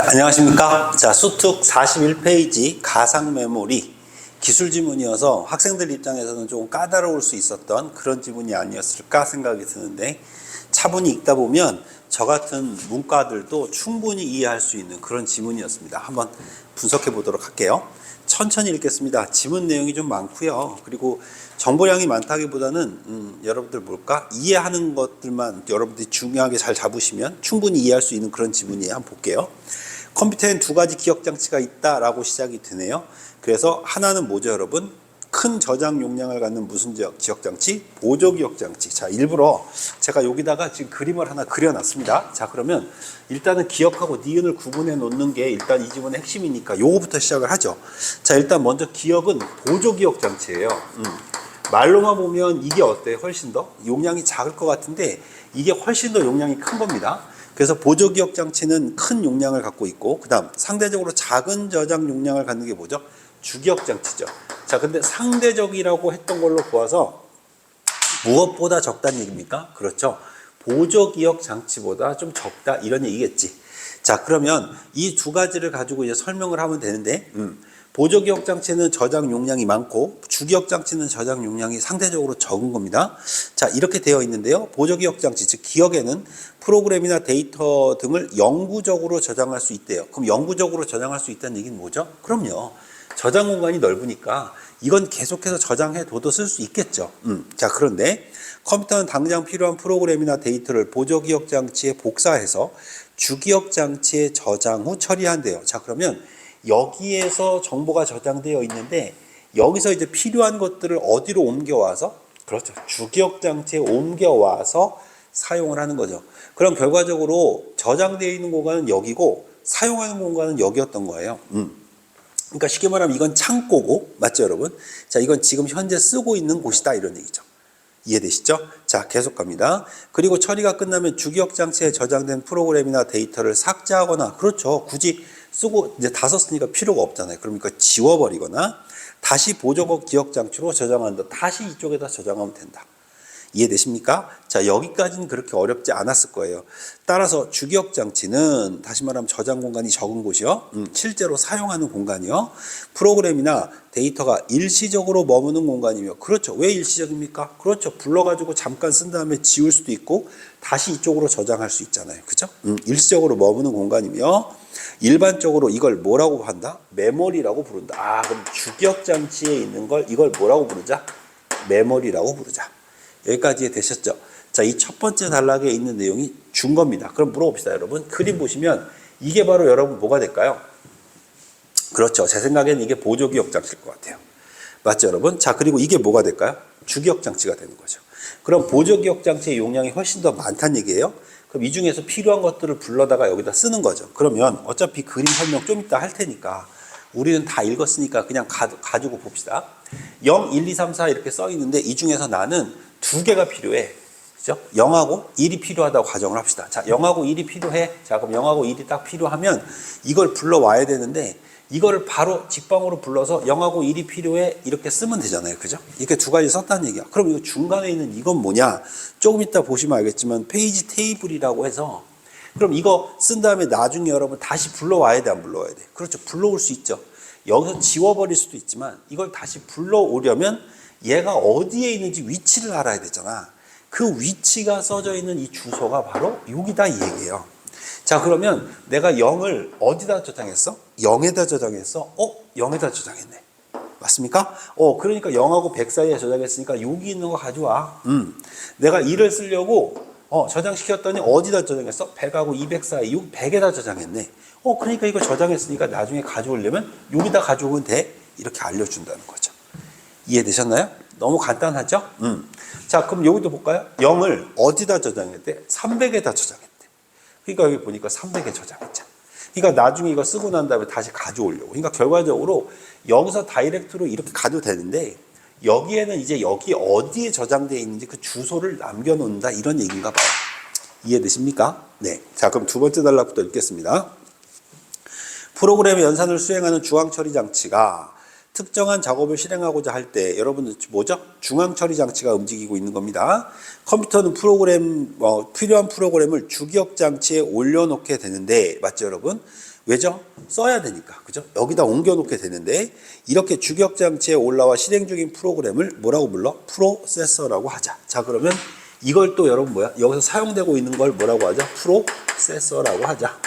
안녕하십니까. 자, 수특 41페이지 가상 메모리 기술 지문이어서 학생들 입장에서는 조금 까다로울 수 있었던 그런 지문이 아니었을까 생각이 드는데, 차분히 읽다 보면 저 같은 문과들도 충분히 이해할 수 있는 그런 지문이었습니다. 한번 분석해 보도록 할게요. 천천히 읽겠습니다. 지문 내용이 좀 많고요. 그리고 정보량이 많다기보다는 여러분들 뭘까? 이해하는 것들만 여러분들이 중요하게 잘 잡으시면 충분히 이해할 수 있는 그런 지문이에요. 한번 볼게요. 컴퓨터엔 두 가지 기억장치가 있다라고 시작이 되네요. 그래서 하나는 뭐죠, 여러분? 큰 저장 용량을 갖는 무슨 기억장치? 보조기억장치. 자, 일부러 제가 여기다가 지금 그림을 하나 그려놨습니다. 자, 그러면 일단은 기억하고 니은을 구분해 놓는 게 일단 이 지문의 핵심이니까 요거부터 시작을 하죠. 자, 일단 먼저 기억은 보조기억장치예요. 말로만 보면 이게 어때요? 훨씬 더 용량이 작을 것 같은데 이게 훨씬 더 용량이 큰 겁니다. 그래서 보조기억장치는 큰 용량을 갖고 있고, 그 다음 상대적으로 작은 저장 용량을 갖는 게 뭐죠? 주기억장치죠. 자, 근데 상대적이라고 했던 걸로 보아서 무엇보다 적다는 얘기입니까? 그렇죠. 보조기억장치보다 좀 적다 이런 얘기겠지. 자, 그러면 이 두 가지를 가지고 이제 설명을 하면 되는데, 보조기억장치는 저장 용량이 많고 주기억장치는 저장 용량이 상대적으로 적은 겁니다. 자, 이렇게 되어 있는데요. 보조기억장치, 즉 기억에는 프로그램이나 데이터 등을 영구적으로 저장할 수 있대요. 그럼 영구적으로 저장할 수 있다는 얘기는 뭐죠? 그럼요. 저장 공간이 넓으니까 이건 계속해서 저장해 둬도 쓸 수 있겠죠. 자, 그런데 컴퓨터는 당장 필요한 프로그램이나 데이터를 보조기억장치에 복사해서 주기억장치에 저장 후 처리한대요. 자, 그러면 여기에서 정보가 저장되어 있는데 여기서 이제 필요한 것들을 어디로 옮겨와서, 그렇죠, 주기억장치에 옮겨와서 사용을 하는 거죠. 그럼 결과적으로 저장되어 있는 공간은 여기고 사용하는 공간은 여기였던 거예요. 그러니까 쉽게 말하면 이건 창고고, 맞죠 여러분? 자, 이건 지금 현재 쓰고 있는 곳이다 이런 얘기죠. 이해되시죠? 자, 계속 갑니다. 그리고 처리가 끝나면 주기억장치에 저장된 프로그램이나 데이터를 삭제하거나, 그렇죠, 굳이 쓰고 이제 다 썼으니까 필요가 없잖아요. 그러니까 지워버리거나 다시 보조기억장치로 저장한다. 다시 이쪽에다 저장하면 된다. 이해되십니까? 자, 여기까지는 그렇게 어렵지 않았을 거예요. 따라서 주기억장치는 다시 말하면 저장 공간이 적은 곳이요. 실제로 사용하는 공간이요. 프로그램이나 데이터가 일시적으로 머무는 공간이며, 그렇죠. 왜 일시적입니까? 그렇죠. 불러가지고 잠깐 쓴 다음에 지울 수도 있고 다시 이쪽으로 저장할 수 있잖아요. 그죠? 일시적으로 머무는 공간이며, 일반적으로 이걸 뭐라고 한다? 메모리라고 부른다. 아, 그럼 주기억장치에 있는 걸 이걸 뭐라고 부르자? 메모리라고 부르자. 여기까지 되셨죠? 자, 이 첫 번째 단락에 있는 내용이 준 겁니다. 그럼 물어봅시다, 여러분. 그림 보시면 이게 바로 여러분 뭐가 될까요? 그렇죠. 제 생각에는 이게 보조기억장치일 것 같아요. 맞죠, 여러분? 자, 그리고 이게 뭐가 될까요? 주기억장치가 되는 거죠. 그럼 보조기억장치의 용량이 훨씬 더 많다는 얘기예요. 그럼 이 중에서 필요한 것들을 불러다가 여기다 쓰는 거죠. 그러면 어차피 그림 설명 좀 이따 할 테니까 우리는 다 읽었으니까 그냥 가지고 봅시다. 0, 1, 2, 3, 4 이렇게 써 있는데 이 중에서 나는 두 개가 필요해. 그죠? 0하고 1이 필요하다고 가정을 합시다. 자, 0하고 1이 필요해. 자, 그럼 0하고 1이 딱 필요하면 이걸 불러와야 되는데 이거를 바로 직방으로 불러서 0하고 1이 필요해 이렇게 쓰면 되잖아요. 그죠? 이렇게 두 가지 썼다는 얘기야. 그럼 이거 중간에 있는 이건 뭐냐? 조금 이따 보시면 알겠지만 페이지 테이블이라고 해서, 그럼 이거 쓴 다음에 나중에 여러분 다시 불러와야 돼, 안 불러와야 돼? 그렇죠. 불러올 수 있죠. 여기서 지워버릴 수도 있지만 이걸 다시 불러오려면 얘가 어디에 있는지 위치를 알아야 되잖아. 그 위치가 써져 있는 이 주소가 바로 여기다 이 얘기예요. 자, 그러면 내가 0을 어디다 저장했어? 0에다 저장했어? 0에다 저장했네. 맞습니까? 그러니까 0하고 100 사이에 저장했으니까 여기 있는 거 가져와. 내가 1을 쓰려고 저장시켰더니 어디다 저장했어? 100하고 200 사이, 100에다 저장했네. 그러니까 이거 저장했으니까 나중에 가져오려면 여기다 가져오면 돼. 이렇게 알려준다는 거죠. 이해되셨나요? 너무 간단하죠? 자, 그럼 여기도 볼까요? 0을 어디다 저장했대? 300에다 저장했대. 그러니까 여기 보니까 300에 저장했잖아. 그러니까 나중에 이거 쓰고 난 다음에 다시 가져오려고. 그러니까 결과적으로 여기서 다이렉트로 이렇게 가도 되는데 여기에는 이제 여기 어디에 저장되어 있는지 그 주소를 남겨놓는다 이런 얘기인가 봐요. 이해되십니까? 네. 자, 그럼 두 번째 단락부터 읽겠습니다. 프로그램의 연산을 수행하는 중앙 처리 장치가 특정한 작업을 실행하고자 할 때 여러분들 뭐죠? 중앙 처리 장치가 움직이고 있는 겁니다. 컴퓨터는 필요한 프로그램을 주기억 장치에 올려놓게 되는데 맞죠 여러분? 왜죠? 써야 되니까 그죠? 여기다 옮겨놓게 되는데 이렇게 주기억 장치에 올라와 실행 중인 프로그램을 뭐라고 불러? 프로세서라고 하자. 자 그러면 이걸 또 여러분 뭐야? 여기서 사용되고 있는 걸 뭐라고 하죠? 프로세서라고 하자.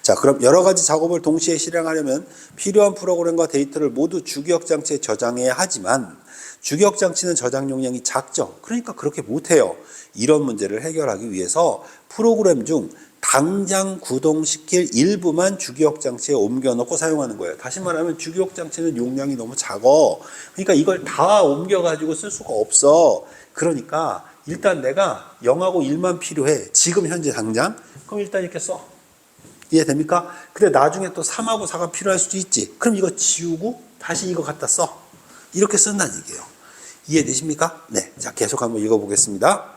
자, 그럼 여러 가지 작업을 동시에 실행하려면 필요한 프로그램과 데이터를 모두 주기억 장치에 저장해야 하지만 주기억 장치는 저장 용량이 작죠. 그러니까 그렇게 못해요. 이런 문제를 해결하기 위해서 프로그램 중 당장 구동시킬 일부만 주기억 장치에 옮겨놓고 사용하는 거예요. 다시 말하면 주기억 장치는 용량이 너무 작어. 그러니까 이걸 다 옮겨가지고 쓸 수가 없어. 그러니까 일단 내가 0하고 1만 필요해. 지금 현재 당장. 그럼 일단 이렇게 써. 이해됩니까? 근데 나중에 또 3하고 4가 필요할 수도 있지. 그럼 이거 지우고 다시 이거 갖다 써. 이렇게 쓴다는 얘기예요. 이해되십니까? 네. 자, 계속 한번 읽어보겠습니다.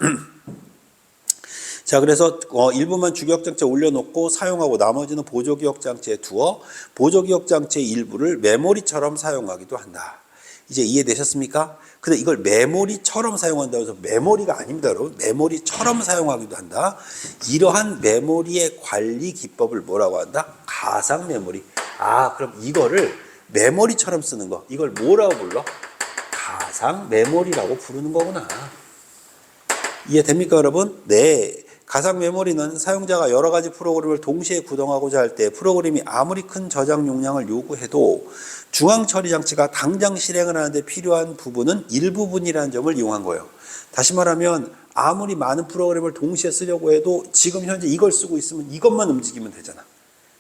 자, 그래서 일부만 주기억 장치에 올려놓고 사용하고 나머지는 보조기억 장치에 두어 보조기억 장치의 일부를 메모리처럼 사용하기도 한다. 이제 이해되셨습니까? 근데 이걸 메모리처럼 사용한다고 해서 메모리가 아닙니다, 여러분. 메모리처럼 사용하기도 한다. 이러한 메모리의 관리 기법을 뭐라고 한다? 가상 메모리. 아, 그럼 이거를 메모리처럼 쓰는 거. 이걸 뭐라고 불러? 가상 메모리라고 부르는 거구나. 이해됩니까, 여러분? 네. 가상 메모리는 사용자가 여러 가지 프로그램을 동시에 구동하고자 할 때 프로그램이 아무리 큰 저장 용량을 요구해도 중앙 처리 장치가 당장 실행을 하는데 필요한 부분은 일부분이라는 점을 이용한 거예요. 다시 말하면 아무리 많은 프로그램을 동시에 쓰려고 해도 지금 현재 이걸 쓰고 있으면 이것만 움직이면 되잖아.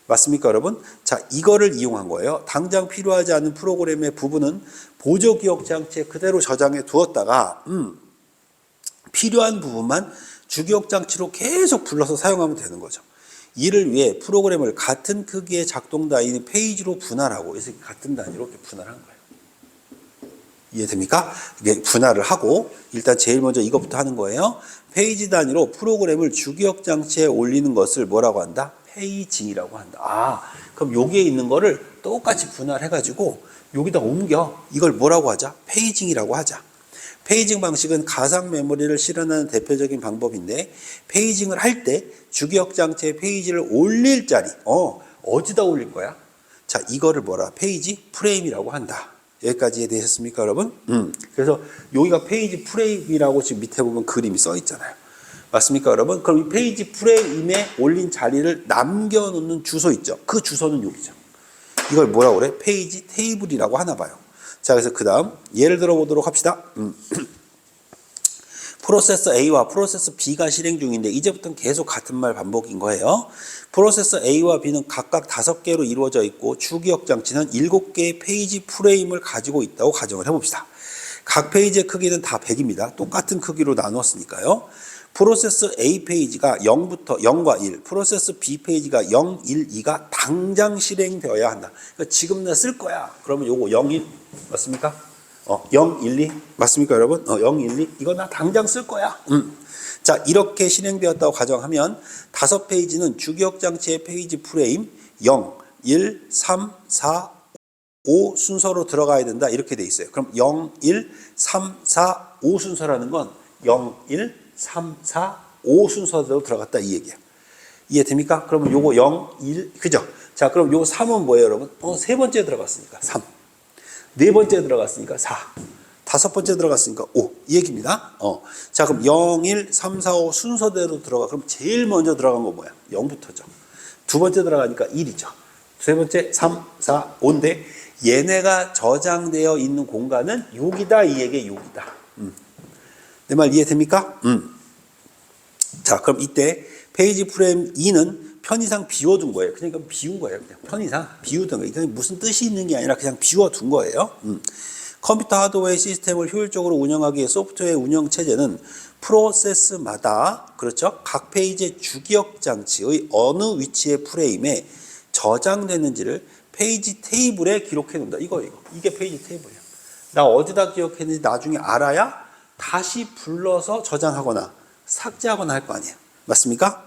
맞습니까, 여러분? 자, 이거를 이용한 거예요. 당장 필요하지 않은 프로그램의 부분은 보조기억 장치에 그대로 저장해 두었다가 필요한 부분만 주기억 장치로 계속 불러서 사용하면 되는 거죠. 이를 위해 프로그램을 같은 크기의 작동 단위인 페이지로 분할하고, 그래서 같은 단위로 이렇게 분할한 거예요. 이해됩니까? 이게 분할을 하고 일단 제일 먼저 이것부터 하는 거예요. 페이지 단위로 프로그램을 주기억 장치에 올리는 것을 뭐라고 한다? 페이징이라고 한다. 아, 그럼 여기에 있는 거를 똑같이 분할해가지고 여기다 옮겨. 이걸 뭐라고 하자? 페이징이라고 하자. 페이징 방식은 가상 메모리를 실현하는 대표적인 방법인데 페이징을 할 때 주기억 장치에 페이지를 올릴 자리 어디다 올릴 거야? 자, 이거를 뭐라? 페이지 프레임이라고 한다. 여기까지 이해되셨습니까, 여러분? 그래서 여기가 페이지 프레임이라고 지금 밑에 보면 그림이 써 있잖아요. 맞습니까, 여러분? 그럼 이 페이지 프레임에 올린 자리를 남겨놓는 주소 있죠? 그 주소는 여기죠. 이걸 뭐라고 그래? 페이지 테이블이라고 하나 봐요. 자, 그래서 그 다음 예를 들어 보도록 합시다. 프로세서 A와 프로세서 B가 실행 중인데 이제부터는 계속 같은 말 반복인 거예요. 프로세서 A와 B는 각각 5개로 이루어져 있고 주기억 장치는 7개의 페이지 프레임을 가지고 있다고 가정을 해봅시다. 각 페이지의 크기는 다 100입니다. 똑같은 크기로 나눴으니까요. 프로세서 A 페이지가 0과 1, 프로세서 B 페이지가 0, 1, 2가 당장 실행되어야 한다. 그러니까 지금 나 쓸 거야. 그러면 요거 0, 1 맞습니까? 0, 1, 2 맞습니까, 여러분? 0, 1, 2 이거 나 당장 쓸 거야. 자, 이렇게 실행되었다고 가정하면 5페이지는 주기억 장치의 페이지 프레임 0, 1, 3, 4, 5 순서로 들어가야 된다. 이렇게 돼 있어요. 그럼 0, 1, 3, 4, 5 순서라는 건 0, 1, 3, 4, 5 순서대로 들어갔다 이 얘기야. 이해됩니까? 그러면 요거 0, 1, 그죠? 자, 그럼 요거 3은 뭐예요, 여러분? 세 번째 들어갔으니까 3. 네 번째 들어갔으니까 4. 다섯 번째 들어갔으니까 5. 이 얘기입니다. 자, 그럼 0, 1, 3, 4, 5 순서대로 들어가. 그럼 제일 먼저 들어간 건 뭐야? 0부터죠. 두 번째 들어가니까 1이죠. 세 번째 3, 4, 5인데 얘네가 저장되어 있는 공간은 여기다 이 얘기 여기다. 내 말 이해됩니까? 자, 그럼 이때 페이지 프레임 2는 편의상 비워둔 거예요. 그러니까 비운 거예요. 그냥 편의상 비우던 거예요. 이게 무슨 뜻이 있는 게 아니라 그냥 비워둔 거예요. 컴퓨터 하드웨어 시스템을 효율적으로 운영하기 위해 소프트웨어 운영 체제는 프로세스마다 그렇죠? 각 페이지의 주기억 장치의 어느 위치의 프레임에 저장되는지를 페이지 테이블에 기록해 놓는다. 이게 페이지 테이블이야. 나 어디다 기억했는지 나중에 알아야 다시 불러서 저장하거나 삭제하거나 할 거 아니에요. 맞습니까?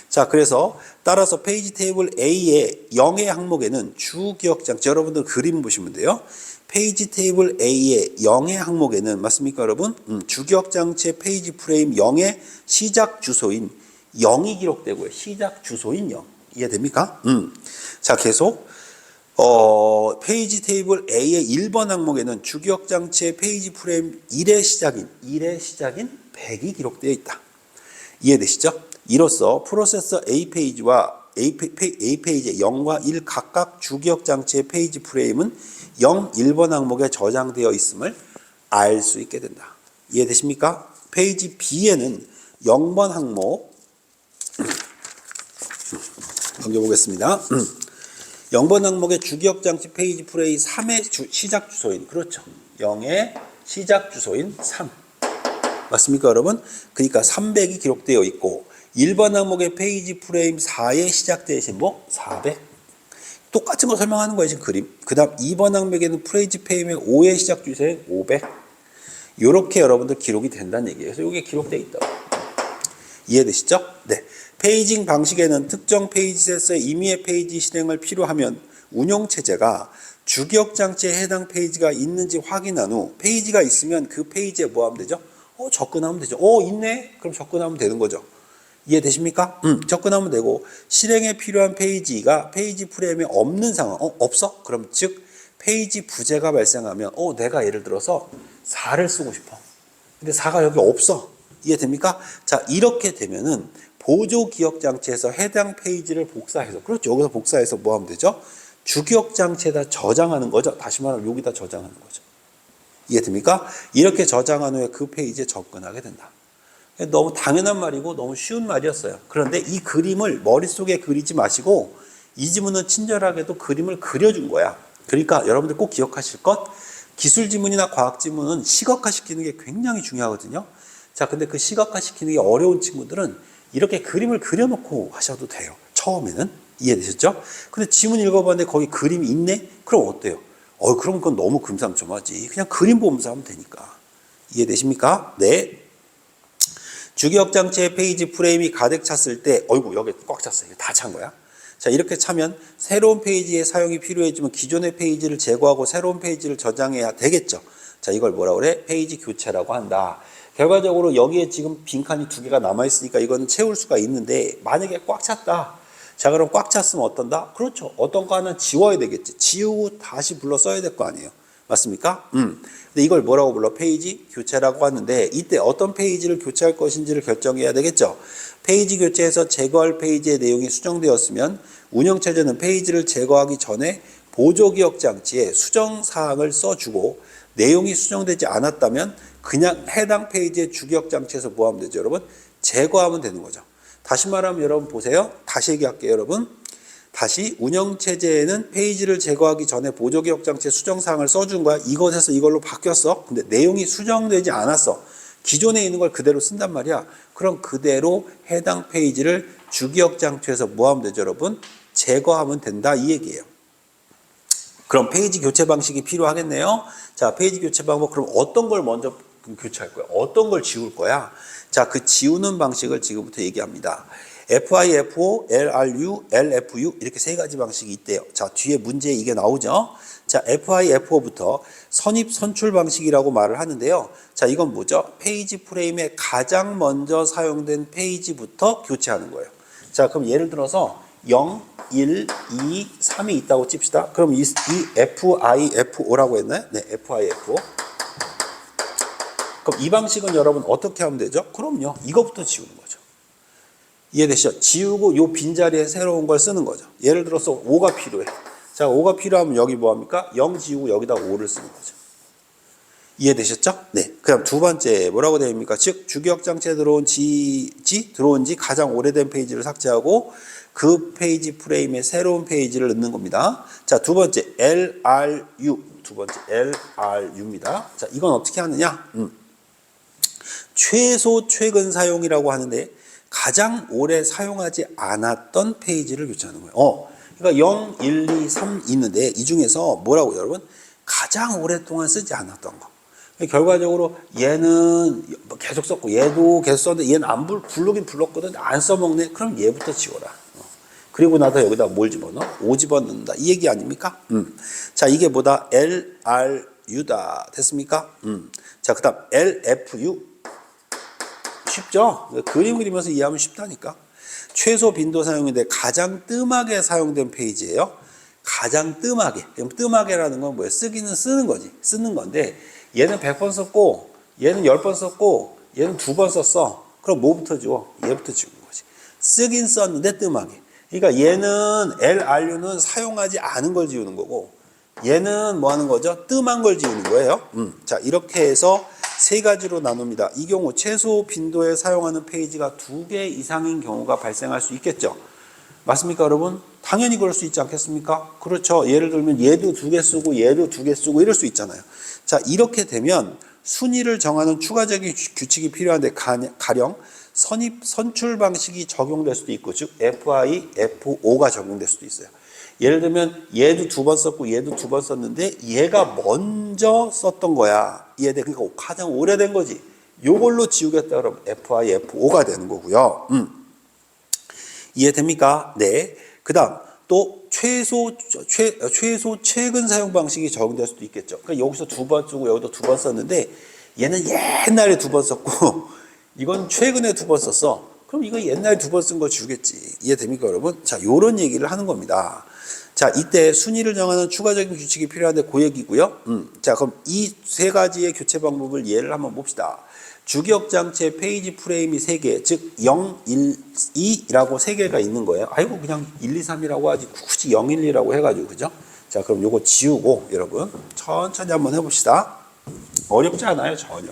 자, 그래서 따라서 페이지 테이블 A의 0의 항목에는 주기억장치, 여러분들 그림 보시면 돼요. 페이지 테이블 A의 0의 항목에는 맞습니까, 여러분? 주기억장치의 페이지 프레임 0의 시작 주소인 0이 기록되고요. 시작 주소인 0. 이해됩니까? 자, 계속 페이지 테이블 A의 1번 항목에는 주기억장치의 페이지 프레임 1의 시작인 100이 기록되어 있다. 이해되시죠? 이로써 프로세서 A 페이지와 A 페이지의 0과 1 각각 주기억장치의 페이지 프레임은 0, 1번 항목에 저장되어 있음을 알 수 있게 된다. 이해되십니까? 페이지 B에는 0번 항목 넘겨보겠습니다. 0번 항목의 주기억장치 페이지 프레임 3의 시작 주소인, 그렇죠, 0의 시작 주소인 3. 맞습니까, 여러분? 그러니까 300이 기록되어 있고 1번 항목의 페이지 프레임 4의 시작 대신 400. 똑같은 거 설명하는 거예요, 지금 그림. 그 다음 2번 항목에는 페이지 프레임의 5의 시작 주소인 500. 이렇게 여러분들 기록이 된다는 얘기예요. 그래서 이게 기록되어 있다고. 이해되시죠? 네. 페이징 방식에는 특정 페이지에서의 임의의 페이지 실행을 필요하면 운영체제가 주기억장치에 해당 페이지가 있는지 확인한 후 페이지가 있으면 그 페이지에 뭐 하면 되죠? 접근하면 되죠. 있네? 그럼 접근하면 되는 거죠. 이해되십니까? 접근하면 되고, 실행에 필요한 페이지가 페이지 프레임에 없는 상황, 없어? 그럼 즉 페이지 부재가 발생하면 내가 예를 들어서 4를 쓰고 싶어. 근데 4가 여기 없어. 이해됩니까? 자, 이렇게 되면은 보조 기억 장치에서 해당 페이지를 복사해서, 그렇죠, 여기서 복사해서 뭐 하면 되죠? 주기억 장치에다 저장하는 거죠. 다시 말하면 여기다 저장하는 거죠. 이해됩니까? 이렇게 저장한 후에 그 페이지에 접근하게 된다. 너무 당연한 말이고 너무 쉬운 말이었어요. 그런데 이 그림을 머릿속에 그리지 마시고 이 지문은 친절하게도 그림을 그려준 거야. 그러니까 여러분들 꼭 기억하실 것, 기술 지문이나 과학 지문은 시각화시키는 게 굉장히 중요하거든요. 자, 근데 그 시각화시키는 게 어려운 친구들은 이렇게 그림을 그려놓고 하셔도 돼요. 처음에는. 이해되셨죠? 근데 지문 읽어봤는데 거기 그림이 있네? 그럼 어때요? 그럼 그건 너무 금상첨화지. 그냥 그림 보면서 하면 되니까. 이해되십니까? 네. 주기억 장치의 페이지 프레임이 가득 찼을 때, 여기 꽉 찼어요. 다 찬 거야. 자, 이렇게 차면 새로운 페이지의 사용이 필요해지면 기존의 페이지를 제거하고 새로운 페이지를 저장해야 되겠죠. 자, 이걸 뭐라 그래? 페이지 교체라고 한다. 결과적으로 여기에 지금 빈칸이 2개가 남아있으니까 이건 채울 수가 있는데, 만약에 꽉 찼다. 자, 그럼 꽉 찼으면 어떤다? 그렇죠. 어떤 거 하나 지워야 되겠지. 지우고 다시 불러 써야 될 거 아니에요. 맞습니까? 근데 이걸 뭐라고 불러? 페이지 교체라고 하는데, 이때 어떤 페이지를 교체할 것인지를 결정해야 되겠죠. 페이지 교체에서 제거할 페이지의 내용이 수정되었으면 운영체제는 페이지를 제거하기 전에 보조기억 장치에 수정사항을 써주고, 내용이 수정되지 않았다면 그냥 해당 페이지의 주기억 장치에서 뭐 하면 되죠, 여러분? 제거하면 되는 거죠. 다시 말하면 여러분 보세요. 다시 얘기할게요, 여러분. 다시 운영체제에는 페이지를 제거하기 전에 보조기억 장치의 수정사항을 써준 거야. 이것에서 이걸로 바뀌었어. 근데 내용이 수정되지 않았어. 기존에 있는 걸 그대로 쓴단 말이야. 그럼 그대로 해당 페이지를 주기억 장치에서 뭐 하면 되죠, 여러분? 제거하면 된다, 이 얘기예요. 그럼 페이지 교체 방식이 필요하겠네요. 자, 페이지 교체 방법, 그럼 어떤 걸 먼저 교체할 거야? 어떤 걸 지울 거야? 자, 그 지우는 방식을 지금부터 얘기합니다. FIFO, LRU, LFU 이렇게 세 가지 방식이 있대요. 자, 뒤에 문제에 이게 나오죠. 자, FIFO부터 선입 선출 방식이라고 말을 하는데요. 자, 이건 뭐죠? 페이지 프레임에 가장 먼저 사용된 페이지부터 교체하는 거예요. 자, 그럼 예를 들어서 0, 1, 2, 3이 있다고 칩시다. 그럼 이 FIFO라고 했나요? 네, FIFO. 그럼 이 방식은 여러분 어떻게 하면 되죠? 그럼요, 이거부터 지우는 거죠. 이해되시죠? 지우고 요 빈자리에 새로운 걸 쓰는 거죠. 예를 들어서 5가 필요해. 자, 5가 필요하면 여기 뭐 합니까? 0 지우고 여기다 5를 쓰는 거죠. 이해되셨죠? 네. 그럼 두 번째 뭐라고 되어 있습니까? 즉 주기억 장치에 들어온 지 가장 오래된 페이지를 삭제하고 그 페이지 프레임에 새로운 페이지를 넣는 겁니다. 자, 두 번째 LRU. 두 번째 LRU입니다. 자, 이건 어떻게 하느냐? 최소 최근 사용이라고 하는데 가장 오래 사용하지 않았던 페이지를 교체하는 거예요. 그러니까 0, 1, 2, 3 있는데 이 중에서 뭐라고 여러분? 가장 오랫동안 쓰지 않았던 거. 결과적으로 얘는 계속 썼고 얘도 계속 썼는데 얘는 안 부르긴 불렀거든. 안 써먹네. 그럼 얘부터 지워라. 그리고 나서 여기다 뭘 집어넣어? 5 집어넣는다. 이 얘기 아닙니까? 자, 이게 뭐다? LRU다. 됐습니까? 자, 그 다음 LFU. 쉽죠? 그림 그리면서 이해하면 쉽다니까. 최소 빈도 사용인데 가장 뜸하게 사용된 페이지예요. 가장 뜸하게. 뜸하게라는 건 뭐예요? 쓰기는 쓰는 거지. 쓰는 건데 얘는 100번 썼고 얘는 10번 썼고 얘는 2번 썼어. 그럼 뭐부터 지워? 얘부터 지우는 거지. 쓰긴 썼는데 뜸하게. 그러니까 얘는 LRU는 사용하지 않은 걸 지우는 거고 얘는 뭐 하는 거죠? 뜸한 걸 지우는 거예요. 자, 이렇게 해서 세 가지로 나눕니다. 이 경우 최소 빈도에 사용하는 페이지가 2개 이상인 경우가 발생할 수 있겠죠. 맞습니까, 여러분? 당연히 그럴 수 있지 않겠습니까? 그렇죠. 예를 들면 얘도 2개 쓰고 얘도 2개 쓰고 이럴 수 있잖아요. 자, 이렇게 되면 순위를 정하는 추가적인 규칙이 필요한데 가령 선출 방식이 적용될 수도 있고, 즉 FI, FO가 적용될 수도 있어요. 예를 들면 얘도 2번 썼고 얘도 2번 썼는데 얘가 먼저 썼던 거야. 이해돼? 그러니까 가장 오래된 거지. 요걸로 지우겠다 그러면 FI, FO가 되는 거고요. 이해됩니까? 네. 그 다음 또 최소 최근 사용 방식이 적용될 수도 있겠죠. 그러니까 여기서 2번 쓰고 여기도 2번 썼는데 얘는 옛날에 2번 썼고 이건 최근에 2번 썼어. 그럼 이거 옛날에 2번 쓴 거 지우겠지. 이해됩니까, 여러분? 자, 요런 얘기를 하는 겁니다. 자, 이때 순위를 정하는 추가적인 규칙이 필요한데 그 얘기고요. 자, 그럼 이 세 가지의 교체 방법을 예를 한번 봅시다. 주기억장치에 페이지 프레임이 3개, 즉 0, 1, 2라고 3개가 있는 거예요. 아이고 그냥 1, 2, 3이라고 하지 굳이 0, 1, 2라고 해가지고 그죠? 자, 그럼 요거 지우고 여러분 천천히 한번 해봅시다. 어렵지 않아요, 전혀.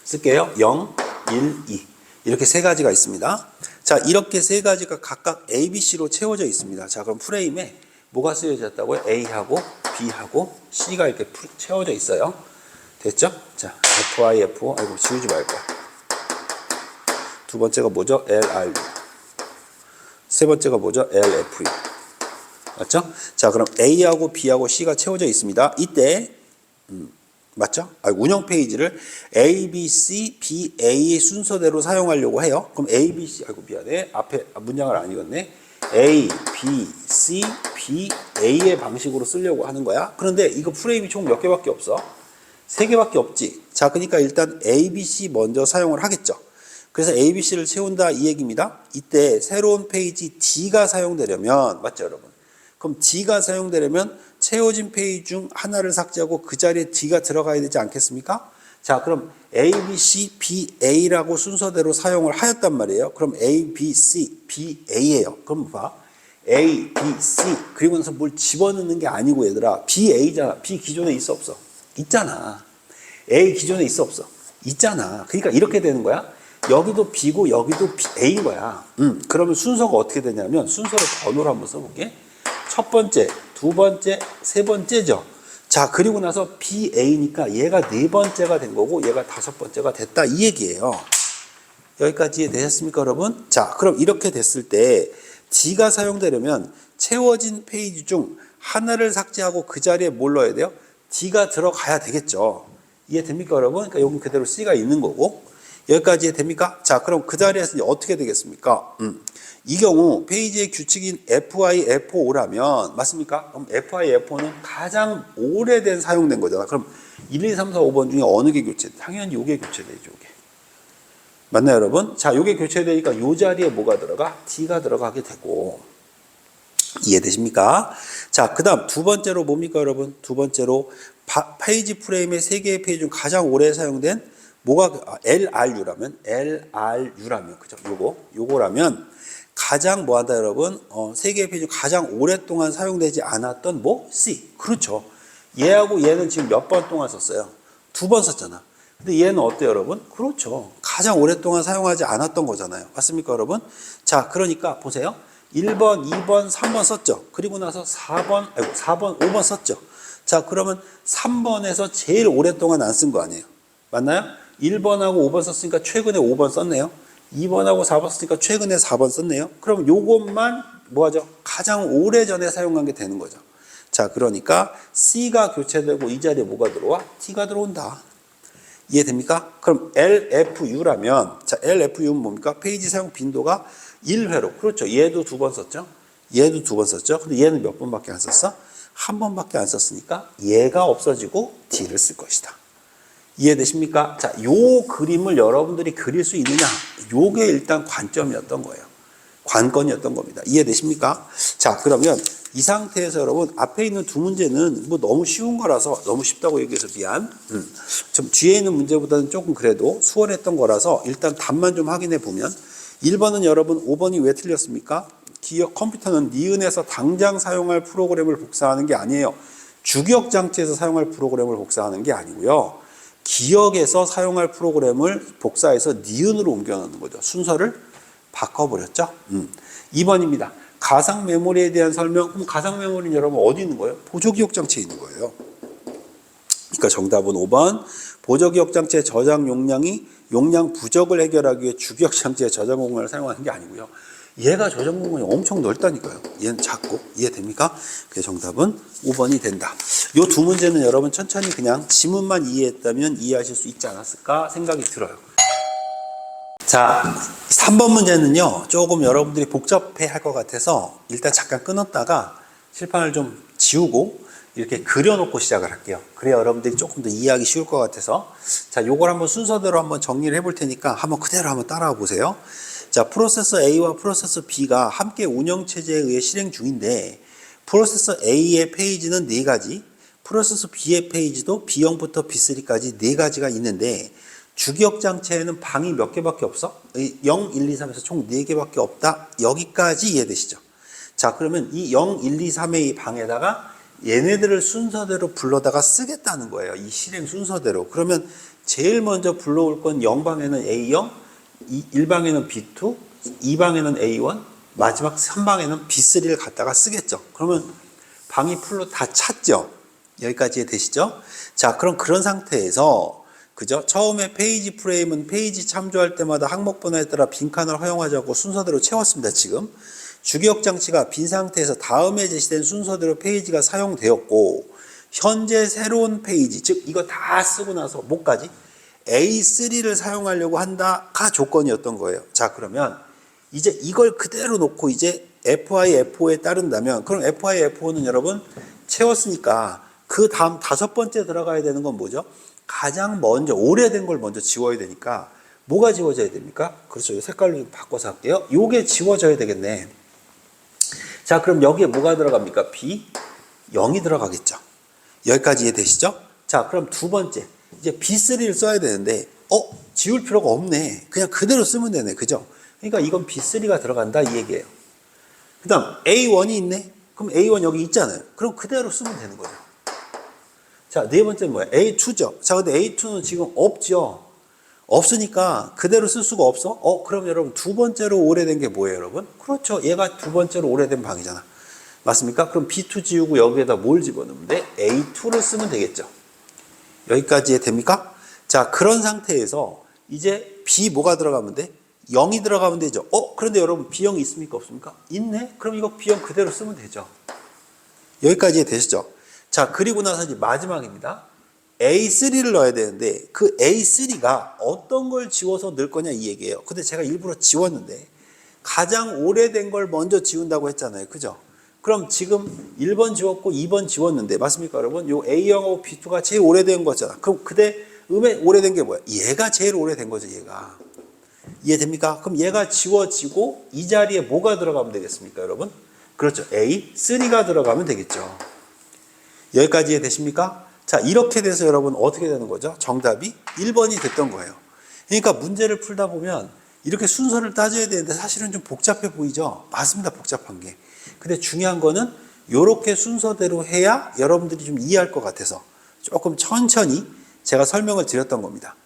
쓸게요. 0, 1, 2 이렇게 세 가지가 있습니다. 자, 이렇게 세 가지가 각각 A, B, C로 채워져 있습니다. 자, 그럼 프레임에 뭐가 쓰여졌다고요? A하고 B하고 C가 이렇게 채워져 있어요. 됐죠? 자, FI, FO, 아이고 지우지 말고. 두 번째가 뭐죠? LRU. 세 번째가 뭐죠? LFU. 맞죠? 자, 그럼 A하고 B하고 C가 채워져 있습니다. 이때 맞죠? 운영 페이지를 A, B, C, B, A 순서대로 사용하려고 해요. 그럼 A, B, C, 아이고 미안해. 앞에 문장을 안 읽었네. A, B, C, B, A의 방식으로 쓰려고 하는 거야. 그런데 이거 프레임이 총 몇 개밖에 없어? 3개밖에 없지. 자, 그러니까 일단 A, B, C 먼저 사용을 하겠죠. 그래서 A, B, C를 채운다 이 얘기입니다. 이때 새로운 페이지 D가 사용되려면 맞죠, 여러분? 그럼 D가 사용되려면 채워진 페이지 중 하나를 삭제하고 그 자리에 D가 들어가야 되지 않겠습니까? 자, 그럼 A, B, C, B, A라고 순서대로 사용을 하였단 말이에요. 그럼 A, B, C, B, A예요. 그럼 봐. A, B, C 그리고 나서 뭘 집어넣는 게 아니고 얘들아. B, A잖아. B 기존에 있어 없어? 있잖아. A 기존에 있어 없어? 있잖아. 그러니까 이렇게 되는 거야. 여기도 B고 여기도 A인 거야. 그러면 순서가 어떻게 되냐면 순서를 번호로 한번 써볼게. 첫 번째, 두 번째, 세 번째죠. 자, 그리고 나서 BA니까 얘가 네 번째가 된 거고 얘가 다섯 번째가 됐다 이 얘기예요. 여기까지 이해되셨습니까, 여러분? 자, 그럼 이렇게 됐을 때 D가 사용되려면 채워진 페이지 중 하나를 삭제하고 그 자리에 뭘 넣어야 돼요? D가 들어가야 되겠죠. 이해됩니까, 여러분? 그러니까 여기 그대로 C가 있는 거고 여기까지 이해됩니까? 자, 그럼 그 자리에서 이제 어떻게 되겠습니까? 이 경우 페이지의 규칙인 FI, FO라면 맞습니까? 그럼 FI, FO는 가장 오래된 사용된 거잖아. 그럼 1, 2, 3, 4, 5번 중에 어느 게 교체? 당연히 요게 교체되죠. 요게. 맞나요, 여러분? 자, 요게 교체되니까 요 자리에 뭐가 들어가? D가 들어가게 되고 이해되십니까? 자, 그 다음 두 번째로 뭡니까, 여러분? 두 번째로 페이지 프레임의 3개의 페이지 중 가장 오래 사용된 뭐가 LRU라면 그죠? 요거라면 가장 뭐하다 여러분? 3개의 페이지 중 가장 오랫동안 사용되지 않았던 뭐? C. 그렇죠. 얘하고 얘는 지금 몇 번 동안 썼어요? 2번 썼잖아. 근데 얘는 어때요, 여러분? 그렇죠. 가장 오랫동안 사용하지 않았던 거잖아요. 맞습니까, 여러분? 자, 그러니까 보세요. 1번, 2번, 3번 썼죠. 그리고 나서 4번, 5번 썼죠. 자, 그러면 3번에서 제일 오랫동안 안 쓴 거 아니에요? 맞나요? 1번하고 5번 썼으니까 최근에 5번 썼네요. 2번하고 4번 썼으니까 최근에 4번 썼네요. 그럼 요것만 뭐하죠? 가장 오래전에 사용한 게 되는 거죠. 자, 그러니까 C가 교체되고 이 자리에 뭐가 들어와? T가 들어온다. 이해됩니까? 그럼 LFU라면, 자, LFU는 뭡니까? 페이지 사용 빈도가 1회로. 그렇죠. 얘도 2번 썼죠? 얘도 2번 썼죠? 근데 얘는 몇 번밖에 안 썼어? 한 번밖에 안 썼으니까 얘가 없어지고 D를 쓸 것이다. 이해되십니까? 자, 요 그림을 여러분들이 그릴 수 있느냐? 요게 일단 관점이었던 거예요. 관건이었던 겁니다. 이해되십니까? 자, 그러면 이 상태에서 여러분 앞에 있는 두 문제는 뭐 너무 쉬운 거라서 너무 쉽다고 얘기해서 미안. 좀 뒤에 있는 문제보다는 조금 그래도 수월했던 거라서 일단 답만 좀 확인해 보면 1번은 여러분 5번이 왜 틀렸습니까? 기억 컴퓨터는 니은에서 당장 사용할 프로그램을 복사하는 게 아니에요. 주기억 장치에서 사용할 프로그램을 복사하는 게 아니고요. 기억에서 사용할 프로그램을 복사해서 니은으로 옮겨 놓는 거죠. 순서를 바꿔버렸죠. 2번입니다. 가상 메모리에 대한 설명. 그럼 가상 메모리는 여러분 어디 있는 거예요? 보조기억 장치에 있는 거예요. 그러니까 정답은 5번. 보조기억 장치의 저장 용량 부족을 해결하기 위해 주기억 장치의 저장 공간을 사용하는 게 아니고요. 얘가 저장 공간이 엄청 넓다니까요. 얘는 작고. 이해됩니까? 그래서 정답은 5번이 된다. 이 두 문제는 여러분 천천히 그냥 지문만 이해했다면 이해하실 수 있지 않았을까 생각이 들어요. 자, 3번 문제는요, 조금 여러분들이 복잡해 할 것 같아서 일단 잠깐 끊었다가 칠판을 좀 지우고 이렇게 그려놓고 시작을 할게요. 그래야 여러분들이 조금 더 이해하기 쉬울 것 같아서. 자, 요걸 한번 순서대로 한번 정리를 해볼 테니까 한번 그대로 한번 따라와 보세요. 자, 프로세서 A와 프로세서 B가 함께 운영체제에 의해 실행 중인데, 프로세서 A의 페이지는 4가지, 프로세서 B의 페이지도 B0부터 B3까지 4가지가 있는데, 주기억 장치에는 방이 몇 개밖에 없어? 0, 1, 2, 3에서 총 4개밖에 없다. 여기까지 이해되시죠? 자, 그러면 이 0, 1, 2, 3의 이 방에다가 얘네들을 순서대로 불러다가 쓰겠다는 거예요. 이 실행 순서대로. 그러면 제일 먼저 불러올 건 0방에는 A0, 1방에는 B2, 2방에는 A1, 마지막 3방에는 B3를 갖다가 쓰겠죠. 그러면 방이 풀로 다 찼죠. 여기까지 되시죠? 자, 그럼 그런 상태에서 그죠? 처음에 페이지 프레임은 페이지 참조할 때마다 항목 번호에 따라 빈칸을 허용하자고 순서대로 채웠습니다. 지금 주기억 장치가 빈 상태에서 다음에 제시된 순서대로 페이지가 사용되었고, 현재 새로운 페이지, 즉 이거 다 쓰고 나서 뭐까지? A3를 사용하려고 한다가 조건이었던 거예요. 자, 그러면 이제 이걸 그대로 놓고 이제 FI, FO에 따른다면, 그럼 FI, FO는 여러분 채웠으니까 그 다음 5번째 들어가야 되는 건 뭐죠? 가장 먼저 오래된 걸 먼저 지워야 되니까 뭐가 지워져야 됩니까? 그렇죠. 색깔로 바꿔서 할게요. 요게 지워져야 되겠네. 자, 그럼 여기에 뭐가 들어갑니까? B 0이 들어가겠죠. 여기까지 이해되시죠? 자, 그럼 두 번째 이제 B3를 써야 되는데 지울 필요가 없네. 그냥 그대로 쓰면 되네. 그죠? 그러니까 이건 B3가 들어간다 이 얘기예요. 그 다음 A1이 있네. 그럼 A1 여기 있잖아요. 그럼 그대로 쓰면 되는 거예요. 자, 네 번째는 뭐야? A2죠. 자, 근데 A2는 지금 없죠. 없으니까 그대로 쓸 수가 없어? 그럼 여러분 두 번째로 오래된 게 뭐예요, 여러분? 그렇죠. 얘가 두 번째로 오래된 방이잖아. 맞습니까? 그럼 B2 지우고 여기에다 뭘 집어넣으면 돼? A2를 쓰면 되겠죠. 여기까지 됩니까? 자, 그런 상태에서 이제 B 뭐가 들어가면 돼? 0이 들어가면 되죠. 그런데 여러분 B0이 있습니까? 없습니까? 있네? 그럼 이거 B0 그대로 쓰면 되죠. 여기까지 되시죠? 자, 그리고 나서 이제 마지막입니다. A3를 넣어야 되는데 그 A3가 어떤 걸 지워서 넣을 거냐 이 얘기예요. 근데 제가 일부러 지웠는데 가장 오래된 걸 먼저 지운다고 했잖아요. 그죠? 그럼 지금 1번 지웠고 2번 지웠는데 맞습니까 여러분? 요 A0하고 B2가 제일 오래된 거잖아. 그럼 그다음에 오래된 게 뭐야? 얘가 제일 오래된 거죠. 얘가. 이해됩니까? 그럼 얘가 지워지고 이 자리에 뭐가 들어가면 되겠습니까 여러분? 그렇죠. A3가 들어가면 되겠죠. 여기까지 이해되십니까? 자, 이렇게 돼서 여러분 어떻게 되는 거죠? 정답이 1번이 됐던 거예요. 그러니까 문제를 풀다 보면 이렇게 순서를 따져야 되는데 사실은 좀 복잡해 보이죠? 맞습니다. 복잡한 게. 근데 중요한 거는 이렇게 순서대로 해야 여러분들이 좀 이해할 것 같아서 조금 천천히 제가 설명을 드렸던 겁니다.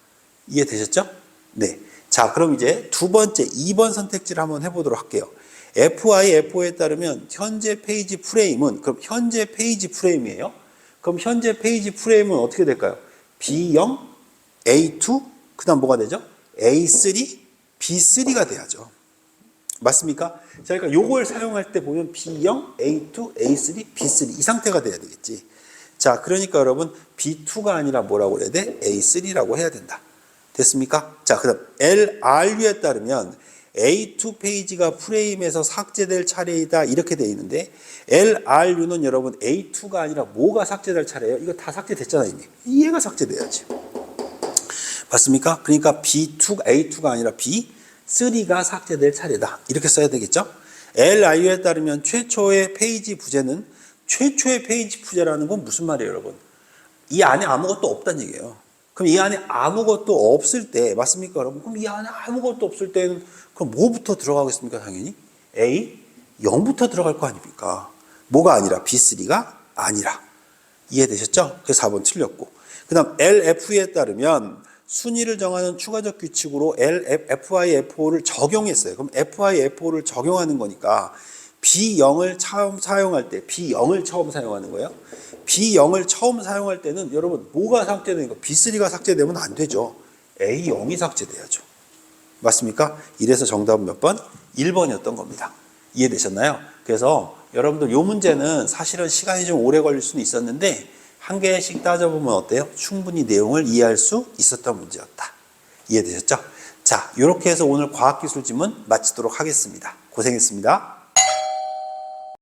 이해되셨죠? 네. 자, 그럼 이제 두 번째 2번 선택지를 한번 해보도록 할게요. FI, FO에 따르면 현재 페이지 프레임은 그럼 현재 페이지 프레임이에요. 그럼 현재 페이지 프레임은 어떻게 될까요? B0, A2, 그 다음 뭐가 되죠? A3, B3가 돼야죠. 맞습니까? 자, 그러니까 요걸 사용할 때 보면 B0, A2, A3, B3 이 상태가 돼야 되겠지. 자, 그러니까 여러분 B2가 아니라 뭐라고 해야 돼? A3라고 해야 된다. 됐습니까? 자, 그다음 LRU에 따르면 A2 페이지가 프레임에서 삭제될 차례이다 이렇게 돼 있는데 LRU는 여러분 A2가 아니라 뭐가 삭제될 차례예요? 이거 다 삭제됐잖아요 이미. 얘가 삭제돼야지. 맞습니까? 그러니까 A2가 아니라 B3가 삭제될 차례다 이렇게 써야 되겠죠? LRU에 따르면 최초의 페이지 부재는 최초의 페이지 부재라는 건 무슨 말이에요 여러분? 이 안에 아무것도 없다는 얘기예요. 그럼 이 안에 아무것도 없을 때 맞습니까 여러분? 그럼 이 안에 아무것도 없을 때는 그럼 뭐부터 들어가겠습니까 당연히? A 0부터 들어갈 거 아닙니까? 뭐가 아니라 B3가 아니라. 이해되셨죠? 그래서 4번 틀렸고. 그 다음 LF에 따르면 순위를 정하는 추가적 규칙으로 LF, FIFO를 적용했어요. 그럼 FIFO를 적용하는 거니까 B0을 처음 사용할 때 B0을 처음 사용하는 거예요. B0을 처음 사용할 때는 여러분 뭐가 삭제되는 거? B3가 삭제되면 안 되죠. A0이 삭제돼야죠. 맞습니까? 이래서 정답은 몇 번? 1번이었던 겁니다. 이해되셨나요? 그래서 여러분들 이 문제는 사실은 시간이 좀 오래 걸릴 수는 있었는데 한 개씩 따져보면 어때요? 충분히 내용을 이해할 수 있었던 문제였다. 이해되셨죠? 자, 이렇게 해서 오늘 과학기술지문 마치도록 하겠습니다. 고생했습니다.